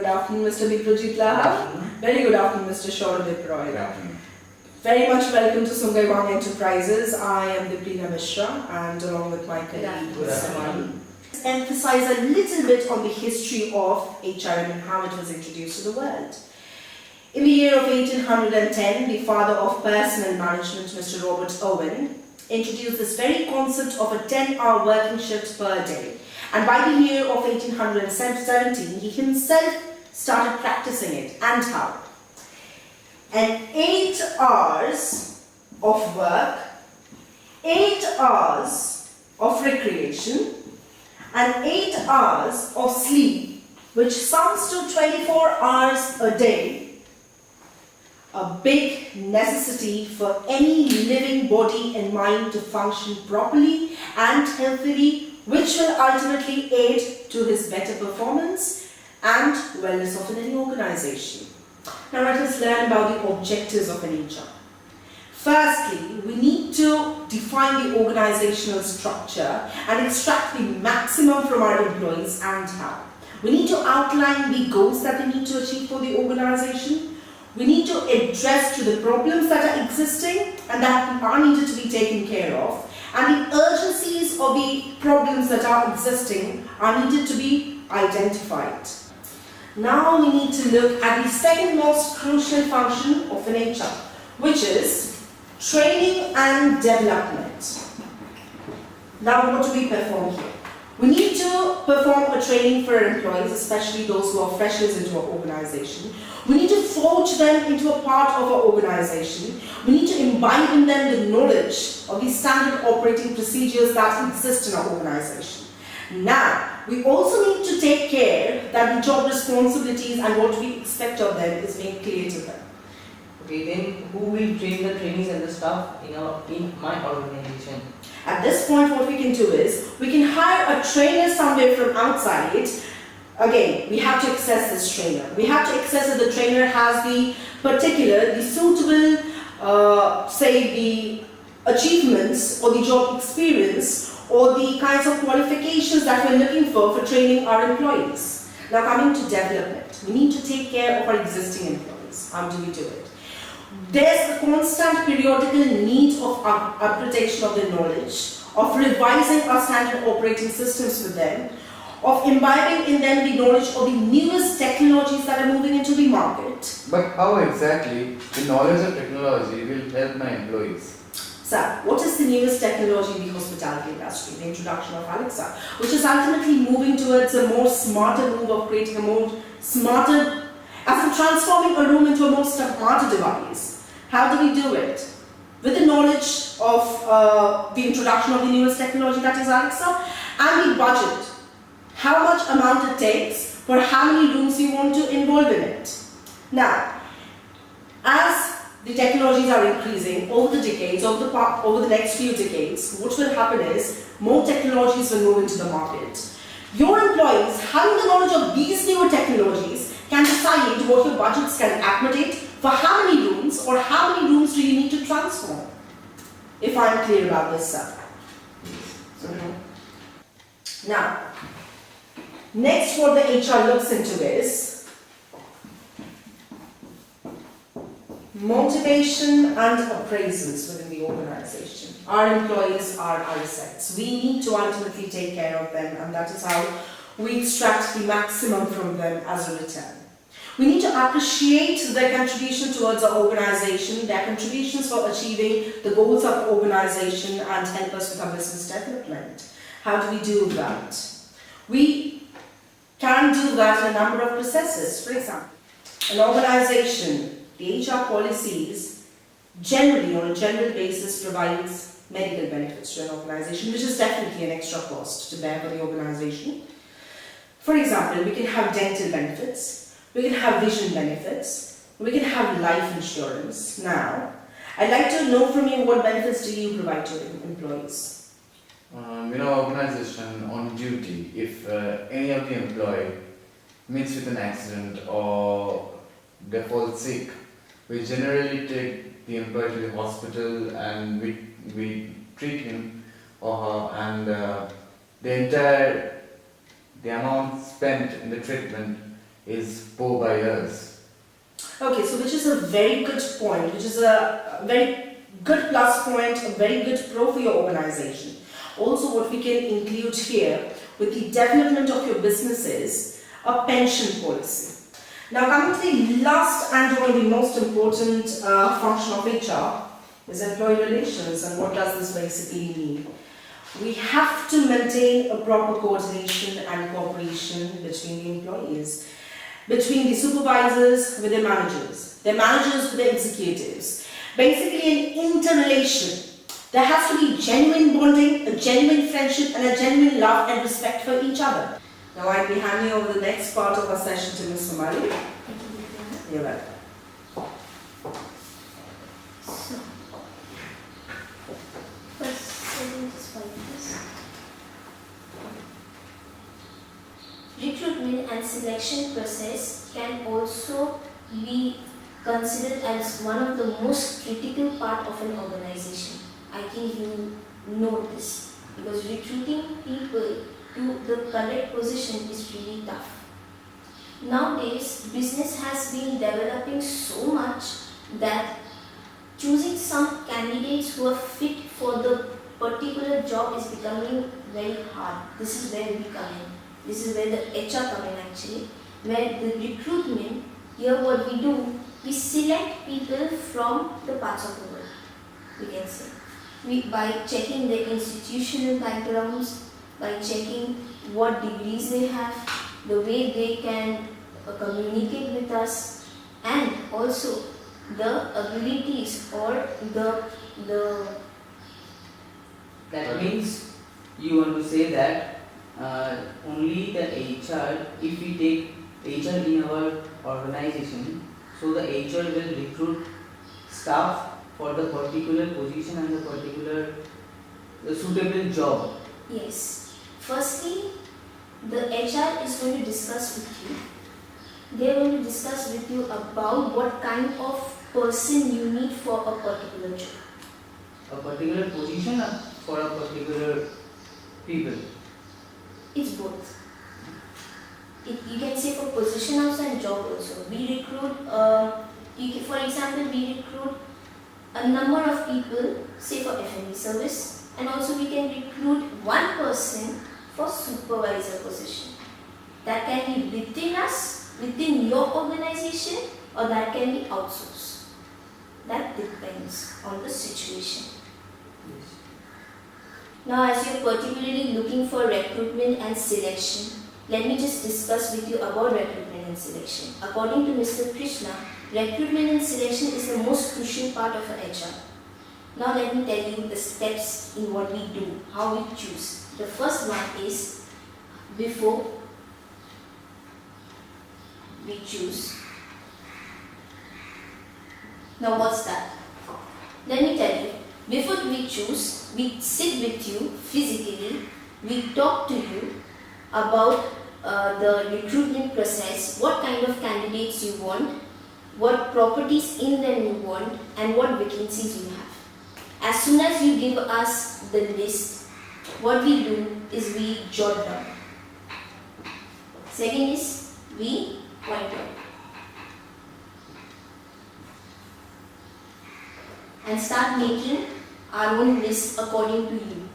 Good afternoon, Mr. Biprajit Laha. Very good afternoon, Mr. Shoradip Roy. Good afternoon. Very much welcome to Sungaywang Enterprises. I am Diprina Mishra and along with my colleague, Samani. Emphasize a little bit on the history of HRM and how it was introduced to the world. In the year of 1810, the father of personal management, Mr. Robert Owen, introduced this very concept of a 10-hour working shift per day. And by the year of 1817, he himself started practicing it. And how? And 8 hours of work, 8 hours of recreation, and 8 hours of sleep, which sums to 24 hours a day, a big necessity for any living body and mind to function properly and healthily, which will ultimately aid to his better performance and wellness of any organization. Now let us learn about the objectives of an HR. Firstly, we need to define the organizational structure and extract the maximum from our employees and how. We need to outline the goals that we need to achieve for the organization. We need to address to the problems that are existing and that are needed to be taken care of. And the urgencies of the problems that are existing are needed to be identified. Now we need to look at the second most crucial function of an HR, which is training and development. Now what do we perform here? We need to perform a training for our employees, especially those who are freshers into our organization. We need to forge them into a part of our organization. We need to imbibe in them the knowledge of the standard operating procedures that exist in our organization. Now, we also need to take care that the job responsibilities and what we expect of them is made clear to them. Okay, then who will train the trainees and the staff in my organization? At this point, what we can do is, we can hire a trainer somewhere from outside. Again, we have to access this trainer. We have to access that the trainer has the suitable, say the achievements or the job experience or the kinds of qualifications that we're looking for training our employees. Now coming to development, we need to take care of our existing employees. How do we do it? There's a constant periodical need of upgradation of their knowledge, of revising our standard operating systems with them, of imbibing in them the knowledge of the newest technologies that are moving into the market. But how exactly the knowledge of technology will help my employees? Sir, what is the newest technology in the hospitality industry? The introduction of Alexa, which is ultimately moving towards a more smarter move of creating a more smarter, as in transforming a room into a more smarter device. How do we do it? With the knowledge of the introduction of the newest technology, that is Alexa, and the budget. How much amount it takes for how many rooms you want to involve in it. Now, as the technologies are increasing over the decades, over the next few decades, what will happen is more technologies will move into the market. Your employees, having the knowledge of these newer technologies, can decide what your budgets can accommodate for how many rooms or how many rooms do you need to transform. If I am clear about this, sir. Now, next what the HR looks into is motivation and appraisals within the organization. Our employees are our assets. We need to ultimately take care of them, and that is how we extract the maximum from them as a return. We need to appreciate their contribution towards our organization, their contributions for achieving the goals of the organization and help us with our business development. How do we do that? We can do that in a number of processes. For example, an organization, the HR policies generally on a general basis provides medical benefits to an organization, which is definitely an extra cost to bear for the organization. For example, we can have dental benefits, we can have vision benefits, we can have life insurance. Now, I'd like to know from you, what benefits do you provide to employees? Organization on duty, if any of the employee meets with an accident or they fall sick, we generally take the employee to the hospital and we treat him or her, and the amount spent in the treatment is poor by years. Okay, so which is a very good point, which is a very good plus point, a very good pro for your organization. Also, what we can include here with the development of your business is a pension policy. Now, coming to the last and one of the most important function of HR is employee relations, and what does this basically mean? We have to maintain a proper coordination and cooperation between the employees, between the supervisors with their managers with their executives. Basically an interrelation. There has to be genuine bonding, a genuine friendship and a genuine love and respect for each other. Now I'll be handing over the next part of our session to Ms. Somali. You're welcome. So, first, let me just find this. Recruitment and selection process can also be considered as one of the most critical part of an organization. I think you know this because recruiting people to the correct position is really tough. Nowadays, business has been developing so much that choosing some candidates who are fit for the particular job is becoming very hard. This is where we come in. This is where the HR come in actually. Where the recruitment, here what we do, we select people from the parts of the world, we can say. By checking their institutional backgrounds, by checking what degrees they have, the way they can communicate with us, and also the abilities or the That means you want to say that only the HR, if we take HR in our organization, so the HR will recruit staff for the particular position and the particular suitable job. Yes. Firstly, the HR is going to discuss with you. They are going to discuss with you about what kind of person you need for a particular job. A particular position or for a particular people. It's both. You can say for position also and job also. We recruit, for example, we recruit a number of people, say for F&B service, and also we can recruit one person for supervisor position. That can be within us, within your organization, or that can be outsourced. That depends on the situation. Yes. Now, as you are particularly looking for recruitment and selection, let me just discuss with you about recruitment and selection. According to Mr. Krishna, recruitment and selection is the most crucial part of an HR. Now let me tell you the steps in what we do, how we choose. The first one is before we choose. Now what's that? Let me tell you. Before we choose, we sit with you physically, we talk to you about the recruitment process, what kind of candidates you want, what properties in them you want, and what vacancies you have. As soon as you give us the list, what we do is we jot down. Second is we point out. And start making our own list according to you.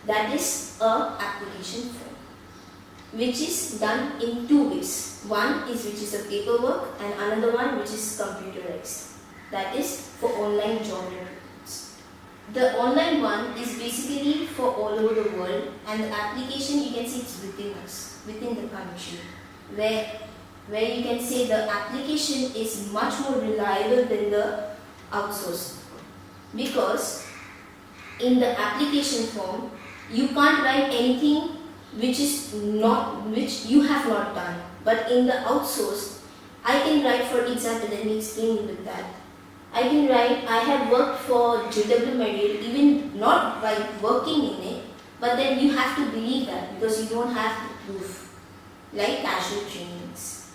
That is a application form, which is done in two ways. One is which is a paperwork and another one which is computerized. That is for online job recruitments. The online one is basically for all over the world, and the application you can see it's within us, within the country, where you can say the application is much more reliable than the outsourced. Because in the application form, you can't write anything which you have not done. But in the outsourced, I can write, for example, let me explain you with that. I can write, I have worked for JW Medial, even not by working in it, but then you have to believe that because you don't have the proof, like casual trainings.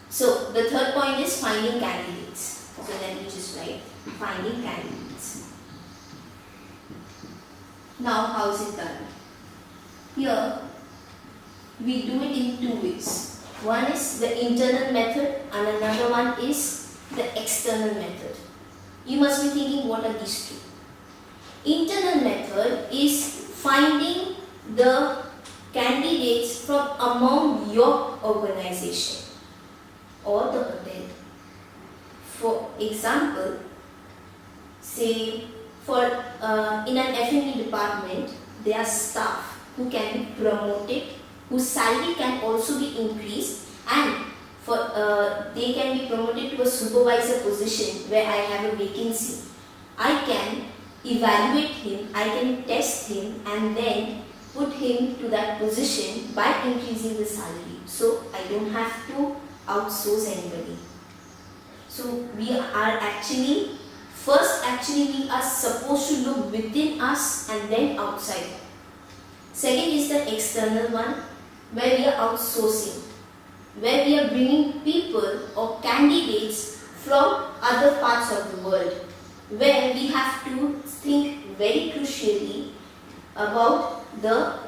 So the third point is finding candidates. So let me just write, finding candidates. Now how is it done? Here, we do it in two ways. One is the internal method and another one is the external method. You must be thinking, what are these two? Internal method is finding the candidates from among your organization or the hotel. For example, say in an F&B department, there are staff who can be promoted, whose salary can also be increased, and they can be promoted to a supervisor position where I have a vacancy. I can evaluate him, I can test him and then put him to that position by increasing the salary. So I don't have to outsource anybody. So we are supposed to look within us and then outside. Second is the external one, where we are outsourcing, where we are bringing people or candidates from other parts of the world, where we have to think very crucially about the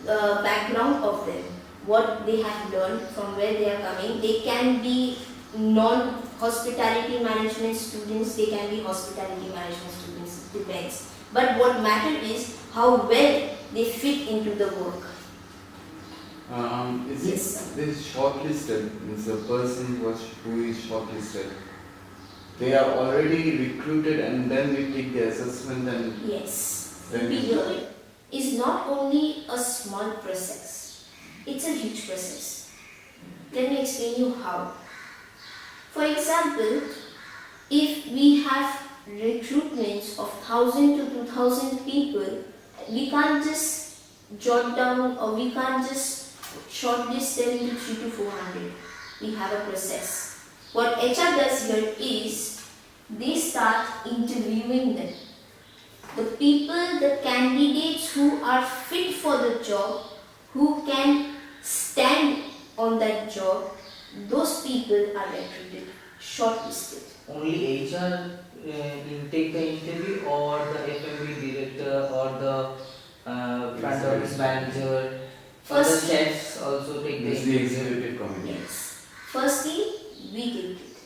background of them, what they have learned, from where they are coming. They can be non-hospitality management students, they can be hospitality management students, depends. But what matters is how well they fit into the work. This shortlisted, means the person who is shortlisted, they are already recruited and then we take the assessment and Yes. then Here is not only a small process, it's a huge process. Let me explain you how. For example, if we have recruitments of 1,000 to 2,000 people, we can't just jot down or we can't just shortlist them into 300 to 400. We have a process. What HR does here is they start interviewing them. The people, the candidates who are fit for the job, who can stand on that job, those people are recruited, shortlisted. Only HR take the interview, or the F&B director, or the front office manager, or the chefs also take the interview? executive committee. Yes. Firstly, we take it.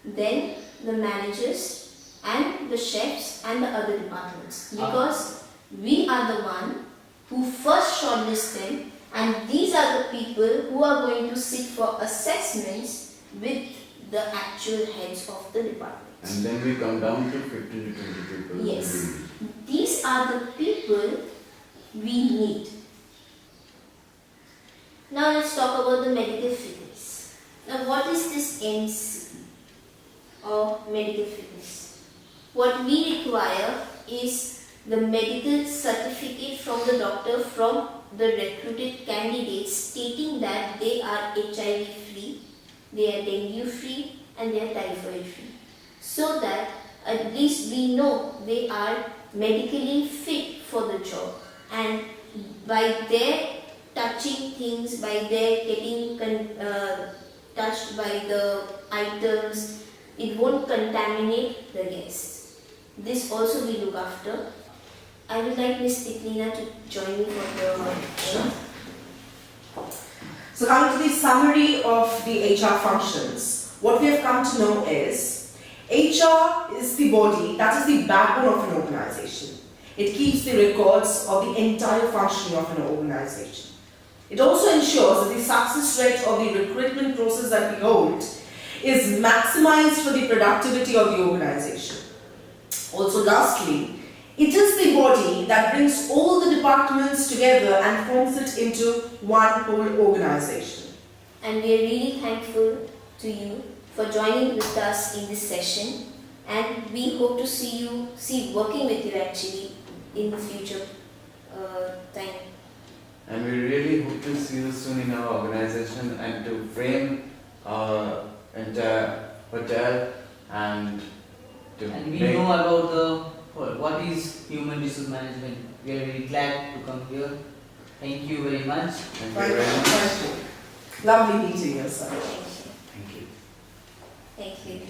Then the managers and the chefs and the other departments. Because we are the one who first shortlist them, and these are the people who are going to sit for assessments with the actual heads of the department. And then we come down to 15 to 20 people. Yes. These are the people we need. Now let's talk about the medical fitness. Now what is this MC or medical fitness? What we require is the medical certificate from the doctor from the recruited candidates stating that they are HIV free, they are dengue free and they are typhoid free. So that at least we know they are medically fit for the job, and by their touching things, by their getting touched by the items, it won't contaminate the guests. This also we look after. I would like Ms. Tiklina to join me for the workshop. So coming to the summary of the HR functions, what we have come to know is HR is the body, that is the backbone of an organization. It keeps the records of the entire functioning of an organization. It also ensures that the success rate of the recruitment process that we hold is maximized for the productivity of the organization. Also lastly, it is the body that brings all the departments together and forms it into one whole organization. And we are really thankful to you for joining with us in this session, and we hope to see working with you actually in the future time. And we really hope to see you soon in our organization and to frame our entire hotel and to And we make know about what is human resource management. We are very glad to come here. Thank you very much. Thank you very much. Thank you. Lovely meeting you, sir. Thank you. Thank you.